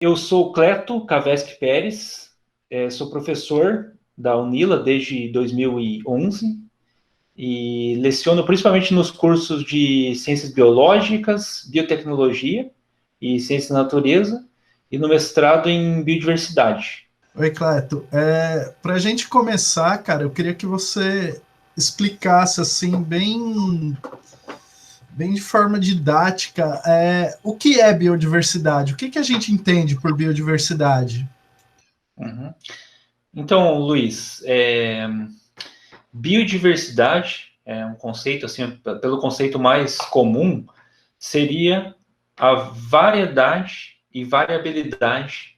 Eu sou Cleto Kavesky Pérez, sou professor da Unila desde 2011 e leciono principalmente nos cursos de Ciências Biológicas, Biotecnologia e Ciências da Natureza e no mestrado em Biodiversidade. Oi, Cleto. Para a gente começar, cara, eu queria que você explicasse assim bem de forma didática o que é biodiversidade, o que a gente entende por biodiversidade. Uhum. Então, Luiz, biodiversidade é um conceito, assim, pelo conceito mais comum, seria a variedade e variabilidade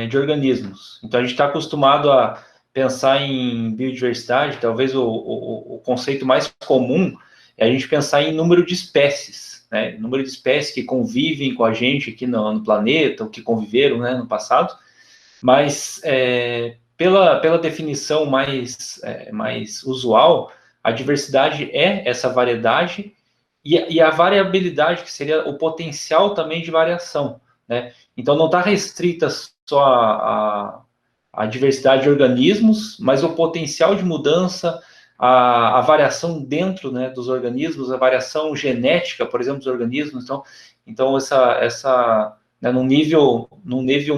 de organismos. Então, a gente está acostumado a pensar em biodiversidade, talvez o conceito mais comum é a gente pensar em número de espécies, né? Número de espécies que convivem com a gente aqui no planeta, ou que conviveram, né, no passado, mas pela definição mais usual, a diversidade é essa variedade e a variabilidade, que seria o potencial também de variação, né? Então, não está restrita só a diversidade de organismos, mas o potencial de mudança, a variação dentro, né, dos organismos, a variação genética, por exemplo, dos organismos. Então essa né, num nível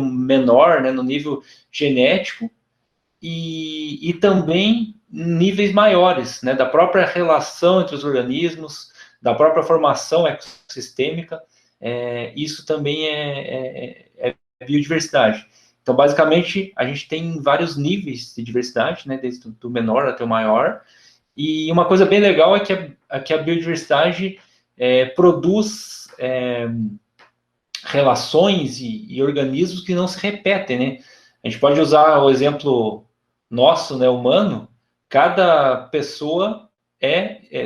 menor, né, no nível genético, e também níveis maiores, né, da própria relação entre os organismos, da própria formação ecossistêmica, isso também é biodiversidade. Então, basicamente, a gente tem vários níveis de diversidade, né, desde do menor até o maior, e uma coisa bem legal é que a biodiversidade produz relações e organismos que não se repetem, né? A gente pode usar o exemplo nosso, né, humano. Cada pessoa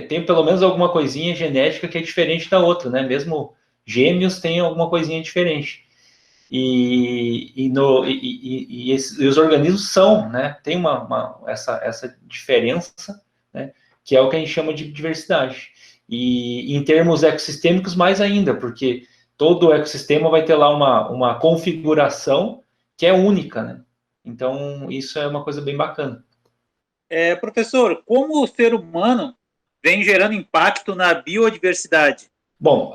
tem pelo menos alguma coisinha genética que é diferente da outra, né? Mesmo gêmeos têm alguma coisinha diferente. E os organismos são, né? Tem essa diferença, né? Que é o que a gente chama de diversidade. E em termos ecossistêmicos, mais ainda, porque todo o ecossistema vai ter lá uma configuração que é única, né? Então, isso é uma coisa bem bacana. Professor, como o ser humano vem gerando impacto na biodiversidade? Bom,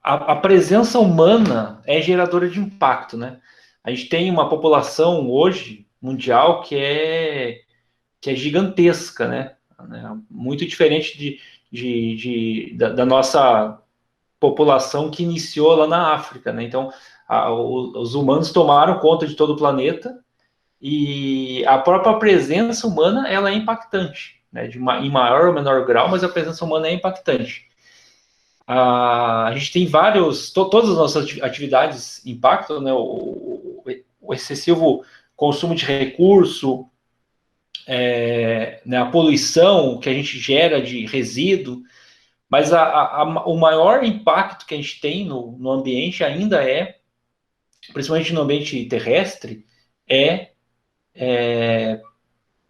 a presença humana é geradora de impacto, né? A gente tem uma população hoje mundial que é gigantesca, né? Muito diferente da nossa população que iniciou lá na África, né? Então, os humanos tomaram conta de todo o planeta e a própria presença humana ela é impactante, né? Em maior ou menor grau, mas a presença humana é impactante. A gente tem todas as nossas atividades impactam, né? O excessivo consumo de recurso, né? A poluição que a gente gera de resíduo, mas o maior impacto que a gente tem no ambiente ainda principalmente no ambiente terrestre, é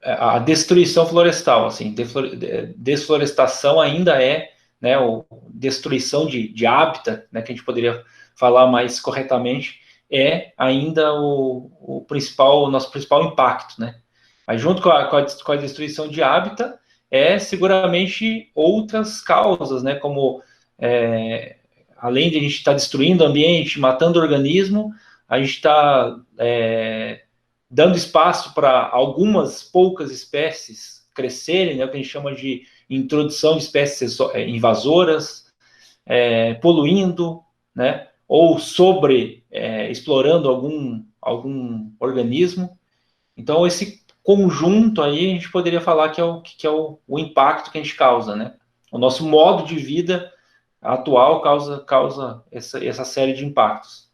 a destruição florestal. Assim, desflorestação ainda né, destruição de hábitat, né, que a gente poderia falar mais corretamente, é ainda o nosso principal impacto, né? Mas junto com a destruição de hábitat, seguramente outras causas, né? Como além de a gente estar destruindo o ambiente, matando o organismo, a gente está dando espaço para algumas poucas espécies crescerem, né? O que a gente chama de introdução de espécies invasoras, poluindo, né? Ou explorando algum organismo. Então, esse conjunto aí, a gente poderia falar que é o impacto que a gente causa, né? O nosso modo de vida atual causa essa série de impactos.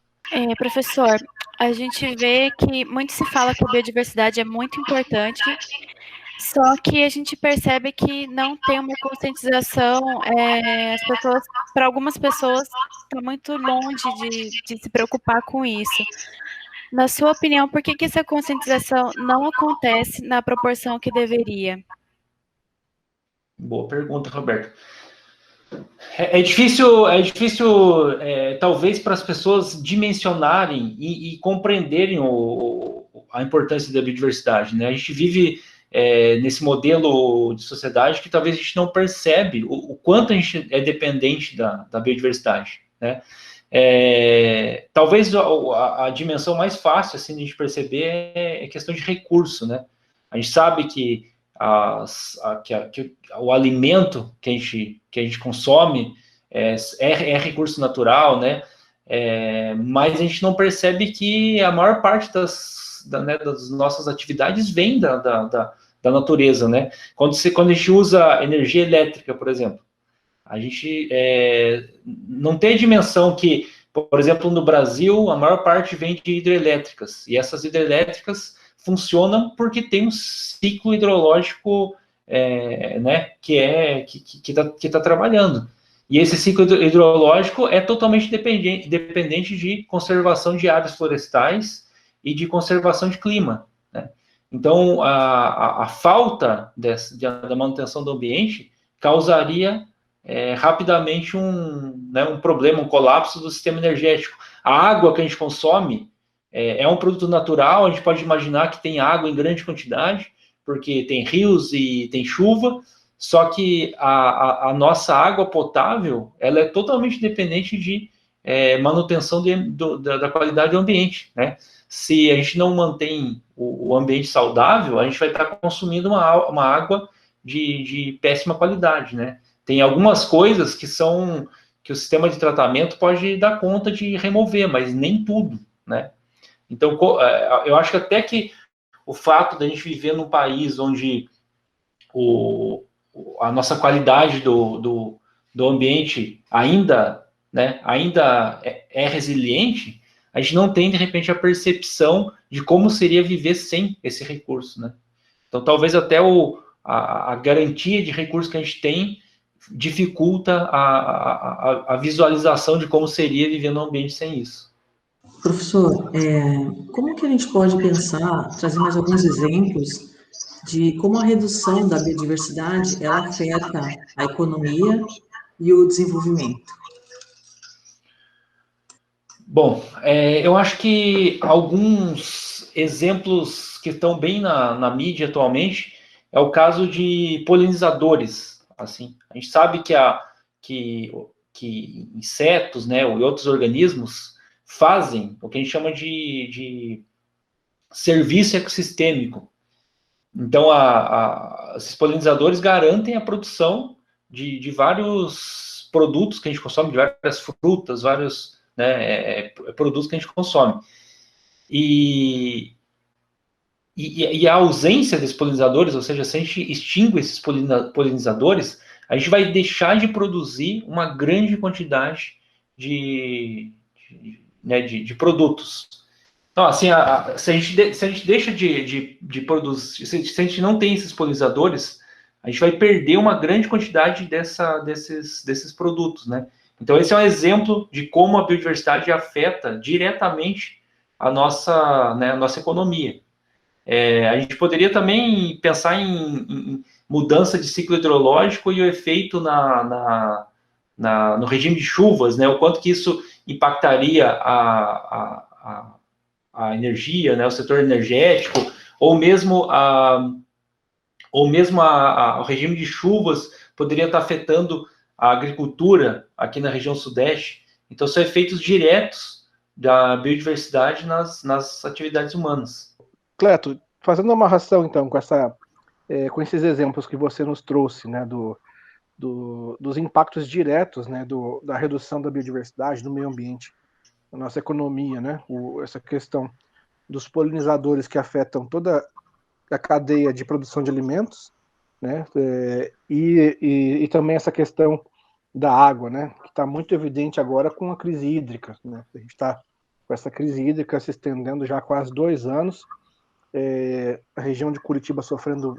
Professor, a gente vê que muito se fala que a biodiversidade é muito importante, só que a gente percebe que não tem uma conscientização, para algumas pessoas, está muito longe de se preocupar com isso. Na sua opinião, por que essa conscientização não acontece na proporção que deveria? Boa pergunta, Roberto. talvez, para as pessoas dimensionarem e compreenderem a importância da biodiversidade, né? A gente vive nesse modelo de sociedade que talvez a gente não percebe o quanto a gente é dependente da biodiversidade, né? Talvez a dimensão mais fácil assim, de a gente perceber é questão de recurso, né? A gente sabe que o alimento que a gente consome é recurso natural, né? Mas a gente não percebe que a maior parte das nossas atividades vem da natureza, né? Quando a gente usa energia elétrica, por exemplo, a gente não tem a dimensão que, por exemplo, no Brasil, a maior parte vem de hidrelétricas, e essas hidrelétricas funcionam porque tem um ciclo hidrológico né, que está trabalhando. E esse ciclo hidrológico é totalmente dependente de conservação de áreas florestais e de conservação de clima, né? Então, a falta da manutenção do ambiente causaria rapidamente um problema, um colapso do sistema energético. A água que a gente consome é um produto natural, a gente pode imaginar que tem água em grande quantidade, porque tem rios e tem chuva, só que a nossa água potável, ela é totalmente dependente de manutenção da qualidade do ambiente, né? Se a gente não mantém o ambiente saudável, a gente vai estar consumindo uma água de péssima qualidade, né? Tem algumas coisas que o sistema de tratamento pode dar conta de remover, mas nem tudo, né? Então, eu acho que até que o fato de a gente viver num país onde a nossa qualidade do ambiente ainda é resiliente, a gente não tem, de repente, a percepção de como seria viver sem esse recurso, né? Então, talvez até a garantia de recursos que a gente tem dificulta a visualização de como seria viver num ambiente sem isso. Professor, como que a gente pode pensar, trazer mais alguns exemplos de como a redução da biodiversidade ela afeta a economia e o desenvolvimento? Bom, eu acho que alguns exemplos que estão bem na mídia atualmente é o caso de polinizadores. Assim, a gente sabe que insetos, né, e outros organismos fazem o que a gente chama de serviço ecossistêmico. Então, esses polinizadores garantem a produção de vários produtos que a gente consome, de várias frutas, vários produtos que a gente consome. E a ausência desses polinizadores, ou seja, se a gente extingue esses polinizadores, a gente vai deixar de produzir uma grande quantidade de produtos. Então, assim, se a gente deixa de produzir, se a gente não tem esses polinizadores, a gente vai perder uma grande quantidade desses produtos, né? Então, esse é um exemplo de como a biodiversidade afeta diretamente a nossa economia. A gente poderia também pensar em mudança de ciclo hidrológico e o efeito no regime de chuvas, né? O quanto que isso impactaria a energia, né? O setor energético, ou mesmo o regime de chuvas poderia estar afetando a agricultura aqui na região sudeste. Então, são efeitos diretos da biodiversidade nas atividades humanas. Cleto, fazendo uma amarração, então, com esses exemplos que você nos trouxe, né, dos impactos diretos, né, da redução da biodiversidade, do meio ambiente, na nossa economia, né, essa questão dos polinizadores que afetam toda a cadeia de produção de alimentos, né, e também essa questão da água, né, que está muito evidente agora com a crise hídrica, né, a gente está com essa crise hídrica se estendendo já há quase 2 anos, a região de Curitiba sofrendo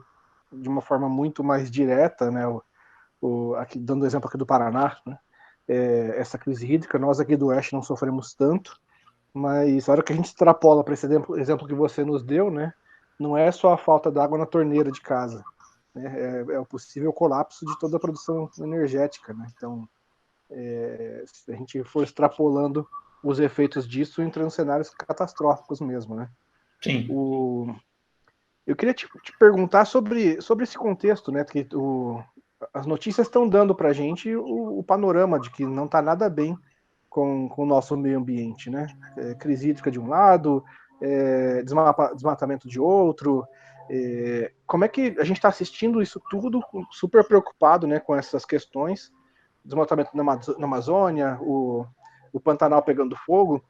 de uma forma muito mais direta, né, aqui, dando exemplo aqui do Paraná, né, essa crise hídrica, nós aqui do Oeste não sofremos tanto, mas a hora que a gente extrapola para esse exemplo que você nos deu, né, não é só a falta d'água na torneira de casa, né? É o possível colapso de toda a produção energética, né? Então, se a gente for extrapolando os efeitos disso, entra em cenários catastróficos mesmo, né? Sim. Eu queria te perguntar sobre esse contexto, né? Que as notícias estão dando para a gente o panorama de que não está nada bem com o nosso meio ambiente, né? Crise hídrica de um lado, desmatamento de outro. Como é que a gente está assistindo isso tudo super preocupado, né, com essas questões? Desmatamento na Amazônia, o Pantanal pegando fogo.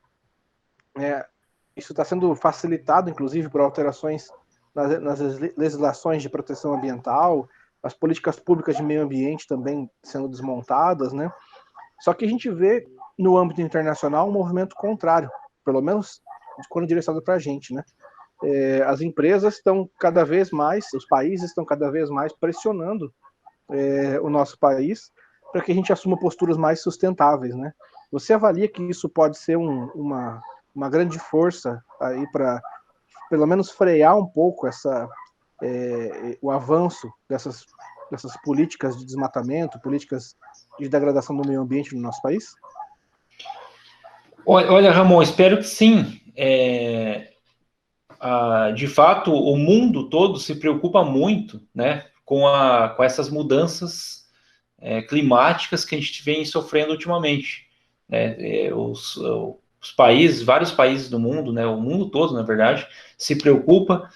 Isso está sendo facilitado, inclusive, por alterações nas legislações de proteção ambiental, as políticas públicas de meio ambiente também sendo desmontadas, né? Só que a gente vê, no âmbito internacional, um movimento contrário, pelo menos quando direcionado para a gente, né? As empresas estão cada vez mais, os países estão cada vez mais pressionando o nosso país para que a gente assuma posturas mais sustentáveis, né? Você avalia que isso pode ser uma grande força aí para, pelo menos, frear um pouco o avanço dessas políticas de desmatamento, políticas de degradação do meio ambiente no nosso país? Olha, Ramon, espero que sim. De fato, o mundo todo se preocupa muito, né, com essas mudanças climáticas que a gente vem sofrendo ultimamente. Os países, vários países do mundo, né, o mundo todo, na verdade, se preocupa.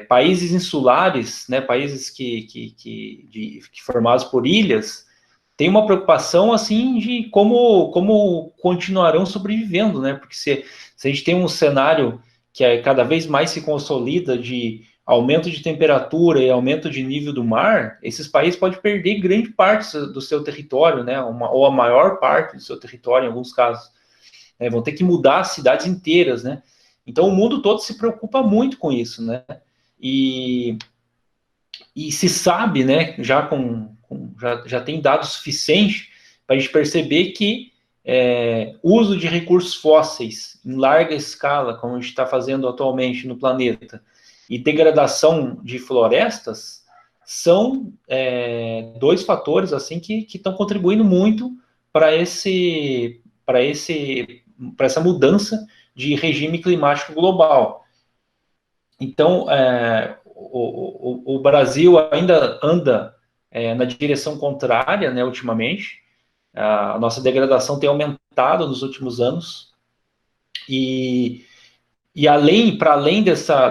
Países insulares, né, países que formados por ilhas, tem uma preocupação assim de como continuarão sobrevivendo, né? Porque se a gente tem um cenário que cada vez mais se consolida de aumento de temperatura e aumento de nível do mar, esses países podem perder grande parte do seu território, né? Ou a maior parte do seu território, em alguns casos. Vão ter que mudar cidades inteiras, né? Então, o mundo todo se preocupa muito com isso, né? E se sabe, né, já tem dados suficientes para a gente perceber que uso de recursos fósseis em larga escala, como a gente está fazendo atualmente no planeta, e degradação de florestas são dois fatores assim que estão contribuindo muito para essa mudança de regime climático global. Então, o Brasil ainda anda na direção contrária, né, ultimamente. A nossa degradação tem aumentado nos últimos anos. E para além dessa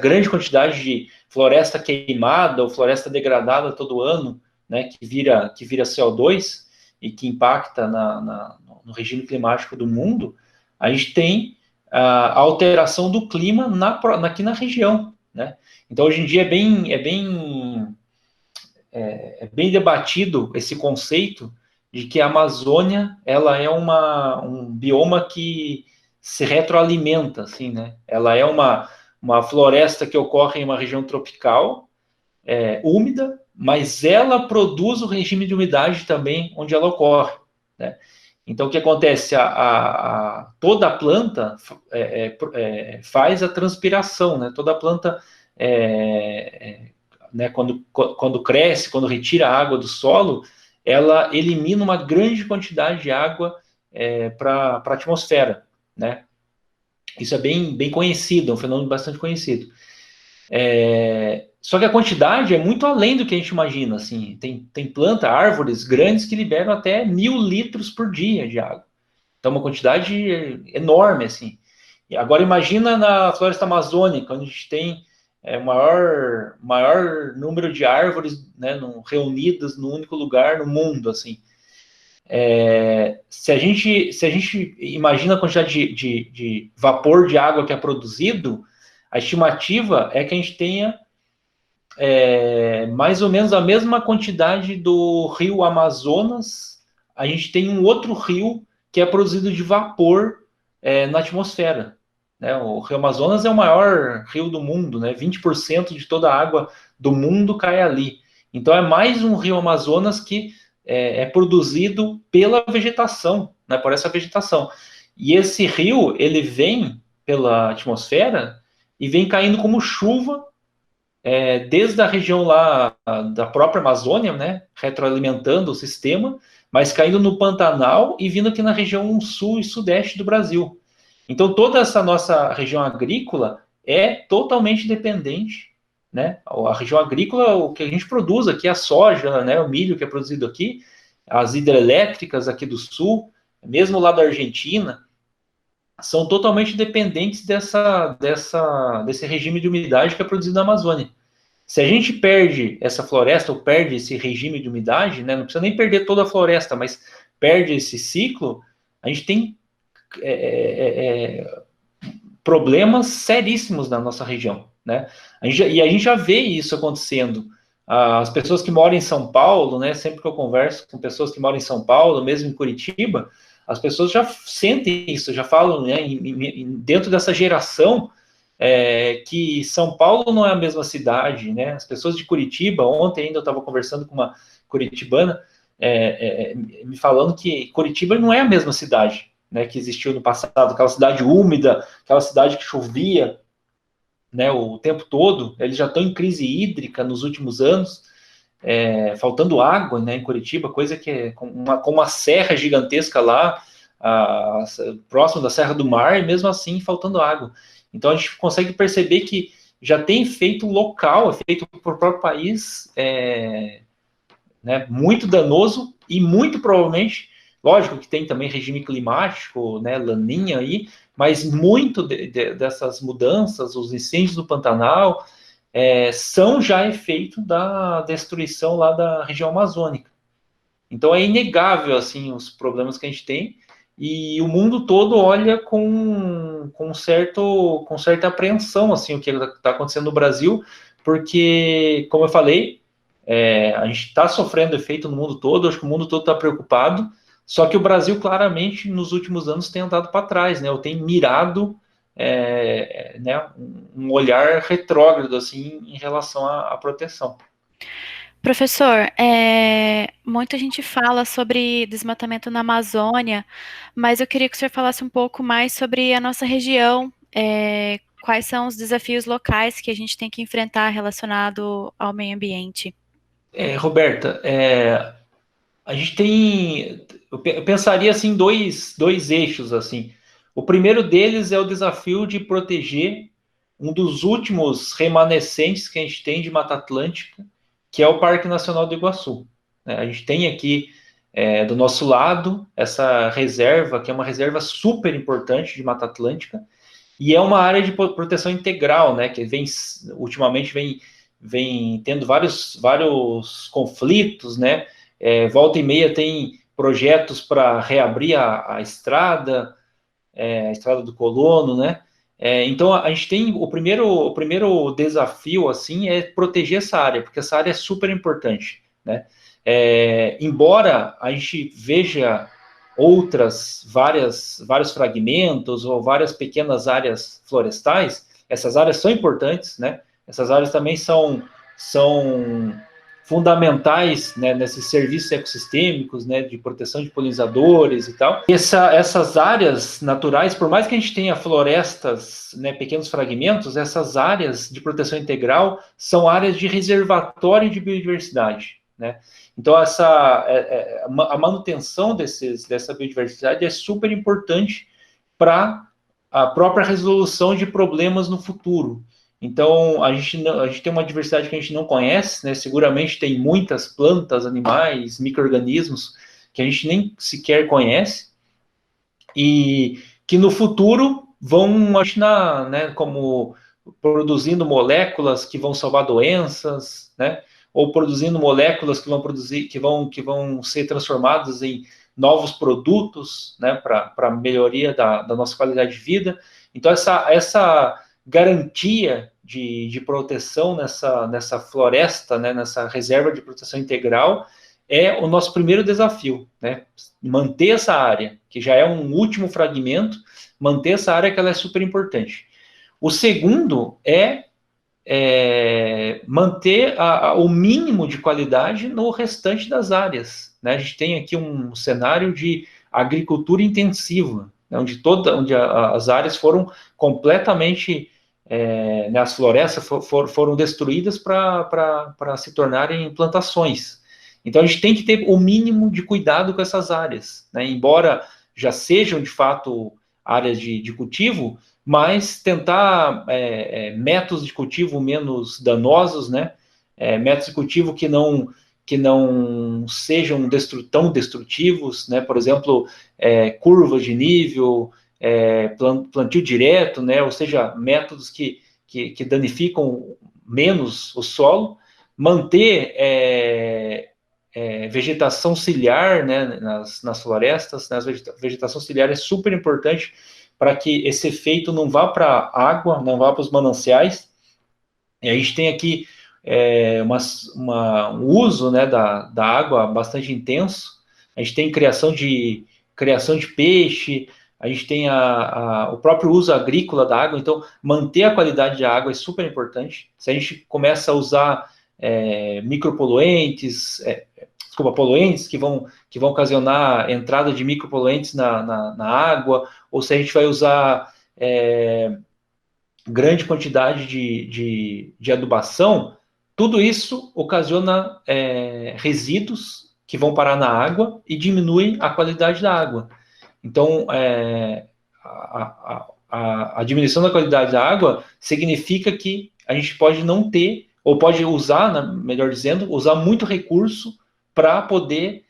grande quantidade de floresta queimada ou floresta degradada todo ano, né, que vira CO2 e que impacta no regime climático do mundo, a gente tem a alteração do clima aqui na região, né? Então, hoje em dia é bem debatido esse conceito de que a Amazônia ela é um bioma que se retroalimenta, assim, né? Ela é uma floresta que ocorre em uma região tropical, úmida, mas ela produz o regime de umidade também onde ela ocorre, né? Então, o que acontece? Toda a planta faz a transpiração, né? Toda a planta, né, quando cresce, quando retira a água do solo, ela elimina uma grande quantidade de água para a atmosfera, né? Isso é bem conhecido, é um fenômeno bastante conhecido. Só que a quantidade é muito além do que a gente imagina, assim. Tem árvores grandes que liberam até 1.000 litros por dia de água. Então, uma quantidade enorme, assim. E agora, imagina na floresta amazônica, onde a gente tem o maior número de árvores, né, reunidas num único lugar no mundo, assim. Se a gente imagina a quantidade de vapor de água que é produzido, a estimativa é que a gente tenha mais ou menos a mesma quantidade do rio Amazonas. A gente tem um outro rio que é produzido de vapor na atmosfera, né? O rio Amazonas é o maior rio do mundo, né? 20% de toda a água do mundo cai ali. Então é mais um rio Amazonas que é produzido pela vegetação, né? Por essa vegetação. E esse rio, ele vem pela atmosfera e vem caindo como chuva desde a região lá da própria Amazônia, né, retroalimentando o sistema, mas caindo no Pantanal e vindo aqui na região sul e sudeste do Brasil. Então, toda essa nossa região agrícola é totalmente dependente, né? A região agrícola, o que a gente produz aqui, a soja, né, o milho que é produzido aqui, as hidrelétricas aqui do sul, mesmo lá da Argentina, são totalmente dependentes desse regime de umidade que é produzido na Amazônia. Se a gente perde essa floresta, ou perde esse regime de umidade, né, não precisa nem perder toda a floresta, mas perde esse ciclo, a gente tem problemas seríssimos na nossa região, né? A gente já vê isso acontecendo. As pessoas que moram em São Paulo, né, sempre que eu converso com pessoas que moram em São Paulo, mesmo em Curitiba, as pessoas já sentem isso, já falam, né, dentro dessa geração, que São Paulo não é a mesma cidade, né? As pessoas de Curitiba, ontem ainda eu estava conversando com uma curitibana, me falando que Curitiba não é a mesma cidade, né, que existiu no passado, aquela cidade úmida, aquela cidade que chovia, né, o tempo todo. Eles já estão em crise hídrica nos últimos anos, faltando água, né, em Curitiba, coisa que é com uma serra gigantesca lá, próximo da Serra do Mar, e mesmo assim faltando água. Então a gente consegue perceber que já tem efeito local, efeito para o próprio país, né, muito danoso, e muito provavelmente, lógico que tem também regime climático, né, laninha aí, mas muito dessas mudanças, os incêndios do Pantanal, são já efeito da destruição lá da região amazônica. Então é inegável, assim, os problemas que a gente tem, e o mundo todo olha com certa apreensão, assim, o que está acontecendo no Brasil, porque, como eu falei, a gente está sofrendo efeito no mundo todo, acho que o mundo todo está preocupado, só que o Brasil, claramente, nos últimos anos tem andado para trás, né? Ou tem mirado, né, um olhar retrógrado, assim, em relação à proteção. Professor, muita gente fala sobre desmatamento na Amazônia, mas eu queria que o senhor falasse um pouco mais sobre a nossa região, quais são os desafios locais que a gente tem que enfrentar relacionado ao meio ambiente. Roberta, a gente tem, eu pensaria assim, dois eixos, assim. O primeiro deles é o desafio de proteger um dos últimos remanescentes que a gente tem de Mata Atlântica, que é o Parque Nacional do Iguaçu. A gente tem aqui, do nosso lado, essa reserva, que é uma reserva super importante de Mata Atlântica, e é uma área de proteção integral, né, que ultimamente vem tendo vários conflitos, né, volta e meia tem projetos para reabrir a estrada do Colono, né? Então a gente tem o primeiro desafio, assim, é proteger essa área, porque essa área é super importante, né? Embora a gente veja vários fragmentos ou várias pequenas áreas florestais, essas áreas são importantes, né? Essas áreas também são fundamentais, né, nesses serviços ecossistêmicos, né, de proteção de polinizadores e tal. Essas áreas naturais, por mais que a gente tenha florestas, né, pequenos fragmentos, essas áreas de proteção integral são áreas de reservatório de biodiversidade, né? Então, a manutenção dessa biodiversidade é super importante para a própria resolução de problemas no futuro. Então, a gente tem uma diversidade que a gente não conhece, né? Seguramente tem muitas plantas, animais, micro-organismos que a gente nem sequer conhece, e que no futuro vão imaginar, né, como produzindo moléculas que vão salvar doenças, né? Ou produzindo moléculas que vão ser transformadas em novos produtos, né, para melhoria da nossa qualidade de vida. Então, essa garantia de proteção nessa floresta, né, nessa reserva de proteção integral, é o nosso primeiro desafio, né? Manter essa área, que já é um último fragmento, manter essa área que ela é super importante. O segundo é manter o mínimo de qualidade no restante das áreas, né? A gente tem aqui um cenário de agricultura intensiva, né, onde as áreas foram completamente né, as florestas foram destruídas para se tornarem plantações. Então, a gente tem que ter o mínimo de cuidado com essas áreas, né? Embora já sejam, de fato, áreas de cultivo, mas tentar métodos de cultivo menos danosos, né? Métodos de cultivo que não sejam tão destrutivos, né? Por exemplo, curvas de nível, plantio direto, né? Ou seja, métodos que danificam menos o solo, manter vegetação ciliar, né, nas florestas, né? A vegetação ciliar é super importante para que esse efeito não vá para a água, não vá para os mananciais. E a gente tem aqui um uso, né, da água bastante intenso. A gente tem criação de peixe, a gente tem o próprio uso agrícola da água. Então, manter a qualidade da água é super importante. Se a gente começa a usar poluentes que vão ocasionar entrada de micropoluentes na água, ou se a gente vai usar grande quantidade de adubação, tudo isso ocasiona resíduos que vão parar na água e diminui a qualidade da água. Então, a diminuição da qualidade da água significa que a gente pode não ter, ou pode usar, melhor dizendo, usar muito recurso para poder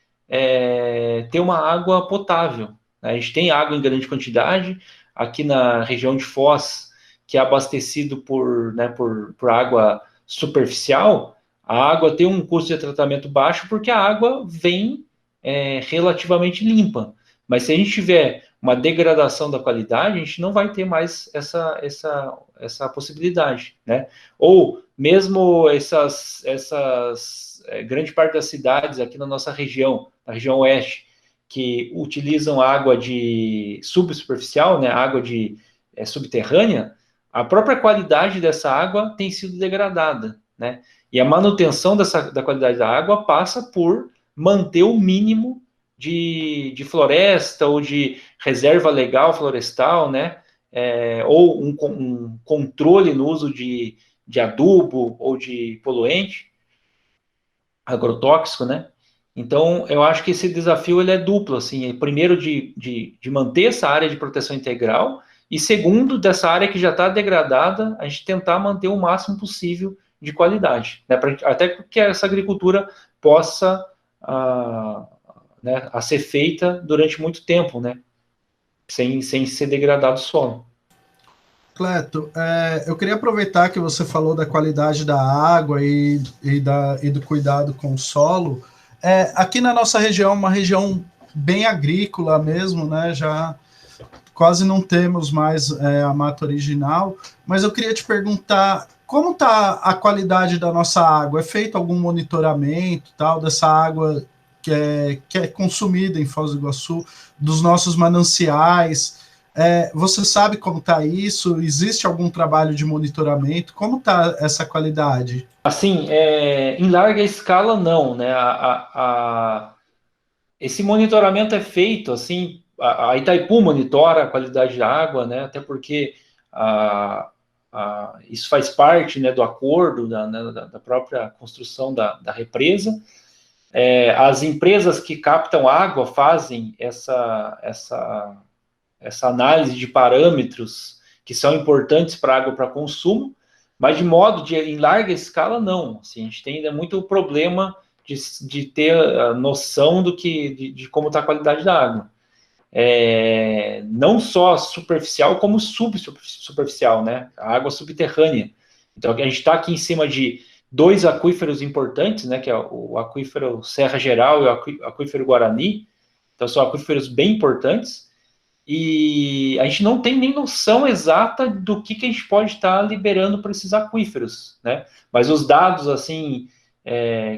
ter uma água potável. A gente tem água em grande quantidade, aqui na região de Foz, que é abastecido por água superficial, a água tem um custo de tratamento baixo porque a água vem relativamente limpa. Mas se a gente tiver uma degradação da qualidade, a gente não vai ter mais essa possibilidade, né? Ou mesmo grande parte das cidades aqui na nossa região, na região oeste, que utilizam água de subsuperficial, né, água subterrânea, a própria qualidade dessa água tem sido degradada, né? E a manutenção da qualidade da água passa por manter o mínimo de floresta ou de reserva legal florestal, né? Ou um controle no uso de adubo ou de poluente agrotóxico, né? Então, eu acho que esse desafio ele é duplo, assim, primeiro de manter essa área de proteção integral e segundo, dessa área que já está degradada, a gente tentar manter o máximo possível de qualidade, né? Até que essa agricultura possa a ser feita durante muito tempo, né? Sem ser degradado o solo. Cleto, eu queria aproveitar que você falou da qualidade da água e do cuidado com o solo. Aqui na nossa região, uma região bem agrícola mesmo, né? Já quase não temos mais a mata original, mas eu queria te perguntar como está a qualidade da nossa água? É feito algum monitoramento tal dessa água que é consumida em Foz do Iguaçu, dos nossos mananciais? Você sabe como está isso? Existe algum trabalho de monitoramento? Como está essa qualidade? Assim, em larga escala, não, né? Esse monitoramento é feito, assim, a Itaipu monitora a qualidade da água, né? Até porque isso faz parte, né, do acordo, da própria construção da represa. As empresas que captam água fazem essa análise de parâmetros que são importantes para a água para consumo, mas de modo em larga escala, não. Assim, a gente tem ainda muito problema de ter a noção de como está a qualidade da água. Não só superficial, como subsuperficial, né? A água subterrânea. Então, a gente está aqui em cima de dois aquíferos importantes, né? Que é o aquífero Serra Geral e o aquífero Guarani. Então, são aquíferos bem importantes. E a gente não tem nem noção exata do que a gente pode estar liberando para esses aquíferos, né? Mas os dados, assim,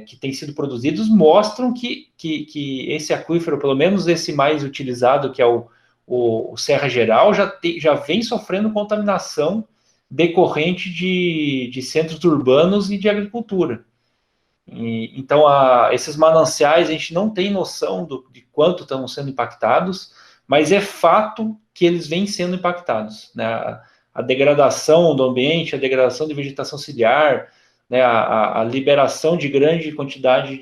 que têm sido produzidos mostram que esse aquífero, pelo menos esse mais utilizado, que é o Serra Geral, já vem sofrendo contaminação decorrente de centros urbanos e de agricultura. Então, esses mananciais, a gente não tem noção de quanto estão sendo impactados, mas é fato que eles vêm sendo impactados, né? a degradação do ambiente, a degradação de vegetação ciliar, né, a liberação de grande quantidade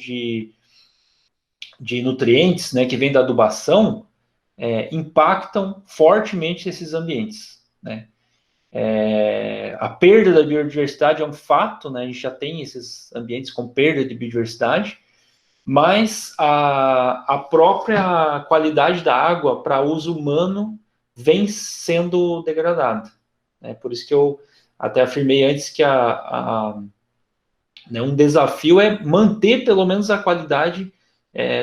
de nutrientes, né, que vem da adubação, impactam fortemente esses ambientes, né? A perda da biodiversidade é um fato, né? A gente já tem esses ambientes com perda de biodiversidade, mas a própria qualidade da água para uso humano vem sendo degradada, né? Por isso que eu até afirmei antes que né, um desafio é manter pelo menos a qualidade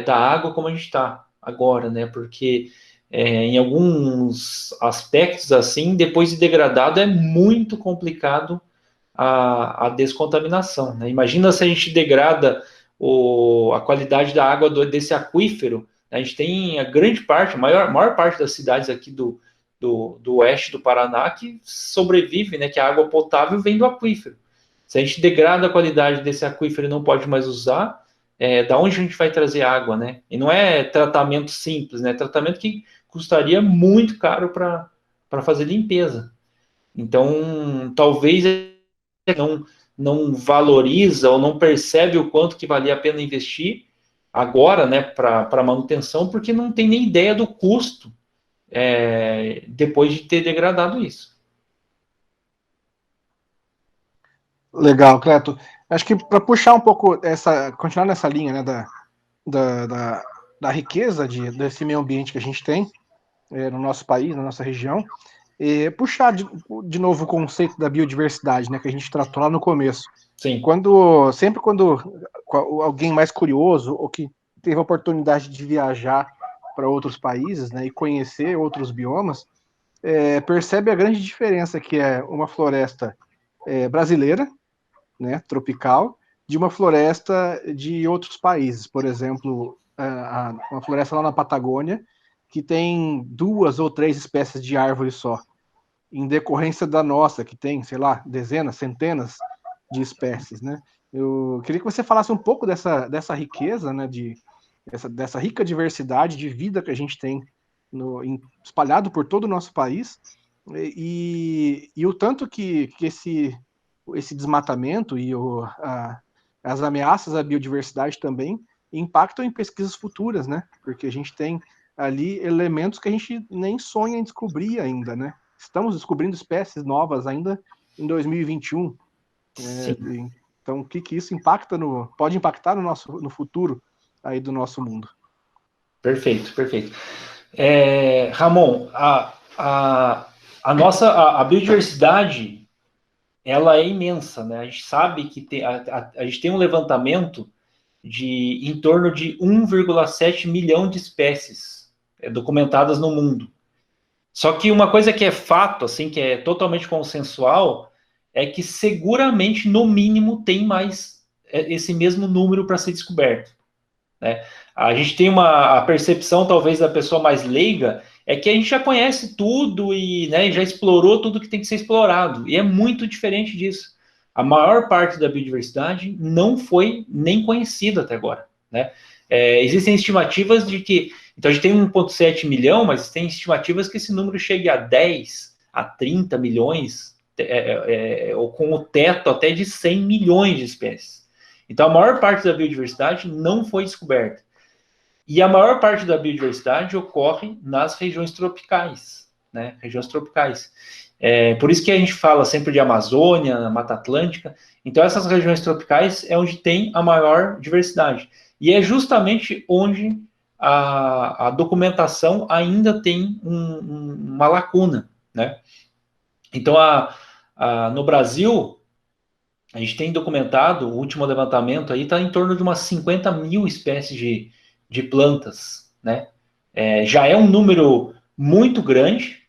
da água como a gente está agora, né? Porque em alguns aspectos assim, depois de degradado, é muito complicado a descontaminação, né? Imagina se a gente degrada a qualidade da água desse aquífero. A gente tem a grande parte, a maior parte das cidades aqui do oeste do Paraná que sobrevive, né? Que a água potável vem do aquífero. Se a gente degrada a qualidade desse aquífero e não pode mais usar, da onde a gente vai trazer água, né? E não é tratamento simples, né? É tratamento que custaria muito caro para fazer limpeza. Então, talvez não valoriza ou não percebe o quanto que valia a pena investir agora, né, para manutenção, porque não tem nem ideia do custo depois de ter degradado isso. Legal, Cleto. Acho que para puxar um pouco continuar nessa linha, né, da riqueza desse meio ambiente que a gente tem no nosso país, na nossa região, puxar de novo o conceito da biodiversidade, né, que a gente tratou lá no começo. Sim. Sempre quando alguém mais curioso ou que teve a oportunidade de viajar para outros países, né, e conhecer outros biomas, percebe a grande diferença que é uma floresta brasileira, né, tropical, de uma floresta de outros países. Por exemplo, uma floresta lá na Patagônia, que tem 2 ou 3 espécies de árvore só, em decorrência da nossa, que tem, sei lá, dezenas, centenas de espécies, né? Eu queria que você falasse um pouco dessa riqueza, né, dessa rica diversidade de vida que a gente tem espalhado por todo o nosso país, e o tanto que esse desmatamento e as ameaças à biodiversidade também impactam em pesquisas futuras, né? Porque a gente tem ali elementos que a gente nem sonha em descobrir ainda, né? Estamos descobrindo espécies novas ainda em 2021. Então, o que isso pode impactar no futuro aí do nosso mundo? Perfeito. Ramon, a biodiversidade ela é imensa, né? A gente sabe que a gente tem um levantamento de em torno de 1,7 milhão de espécies documentadas no mundo. Só que uma coisa que é fato, assim, que é totalmente consensual, é que seguramente, no mínimo, tem mais esse mesmo número para ser descoberto, né? A gente tem a percepção, talvez, da pessoa mais leiga, é que a gente já conhece tudo e, né, já explorou tudo que tem que ser explorado. E é muito diferente disso. A maior parte da biodiversidade não foi nem conhecida até agora, né? Existem estimativas de que... Então, a gente tem 1,7 milhão, mas tem estimativas que esse número chegue a 10, a 30 milhões, ou com o teto até de 100 milhões de espécies. Então, a maior parte da biodiversidade não foi descoberta. E a maior parte da biodiversidade ocorre nas regiões tropicais, né? Regiões tropicais. Por isso que a gente fala sempre de Amazônia, Mata Atlântica. Então, essas regiões tropicais é onde tem a maior diversidade. E é justamente onde a documentação ainda tem uma lacuna, né? Então, no Brasil, a gente tem documentado, o último levantamento aí está em torno de umas 50 mil espécies de plantas, né? Já é um número muito grande.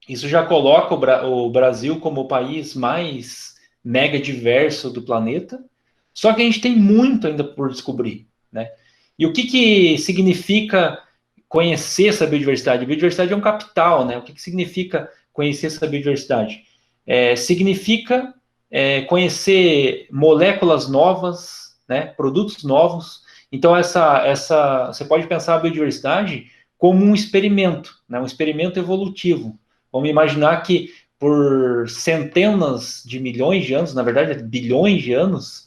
Isso já coloca o Brasil como o país mais mega diverso do planeta. Só que a gente tem muito ainda por descobrir, né? E o que significa conhecer essa biodiversidade? A biodiversidade é um capital, né? O que significa conhecer essa biodiversidade? Significa conhecer moléculas novas, né? Produtos novos. Então, você pode pensar a biodiversidade como um experimento, né? Um experimento evolutivo. Vamos imaginar que por centenas de milhões de anos, na verdade, bilhões de anos,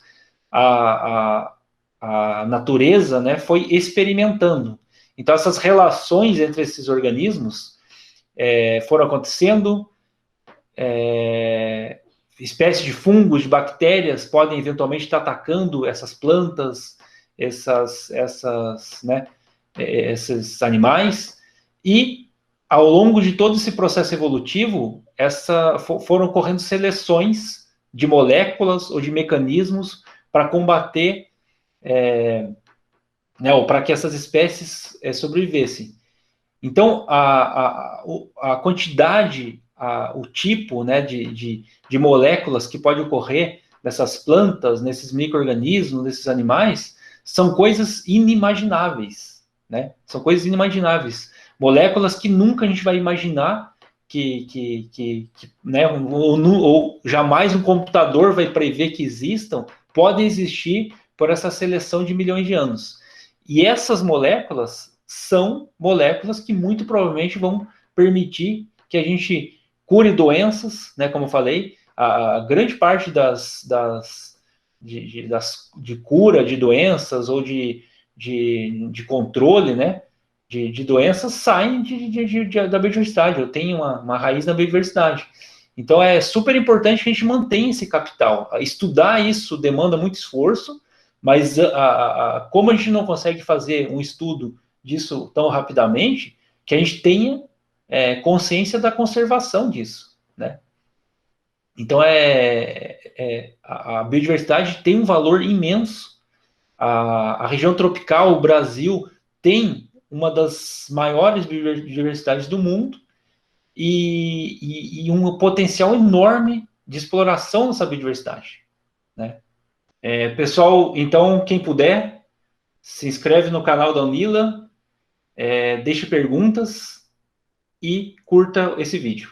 a natureza, né, foi experimentando. Então, essas relações entre esses organismos foram acontecendo, espécies de fungos, de bactérias podem eventualmente estar atacando essas plantas, né, esses animais, e ao longo de todo esse processo evolutivo, foram ocorrendo seleções de moléculas ou de mecanismos para combater, né, ou para que essas espécies sobrevivessem. Então, a quantidade, o tipo, né, de moléculas que pode ocorrer nessas plantas, nesses micro-organismos, nesses animais, são coisas inimagináveis, né? São coisas inimagináveis. Moléculas que nunca a gente vai imaginar né, ou jamais um computador vai prever que existam, podem existir por essa seleção de milhões de anos. E essas moléculas são moléculas que muito provavelmente vão permitir que a gente cure doenças, né, como eu falei, a grande parte de cura de doenças ou de controle, né, de doenças saem da biodiversidade. Eu tenho uma raiz na biodiversidade. Então, é super importante que a gente mantenha esse capital. Estudar isso demanda muito esforço, mas como a gente não consegue fazer um estudo disso tão rapidamente, que a gente tenha consciência da conservação disso, né? Então, a biodiversidade tem um valor imenso. A região tropical, o Brasil, tem uma das maiores biodiversidades do mundo e um potencial enorme de exploração dessa biodiversidade, né? Pessoal, então, quem puder, se inscreve no canal da Unila, deixe perguntas e curta esse vídeo.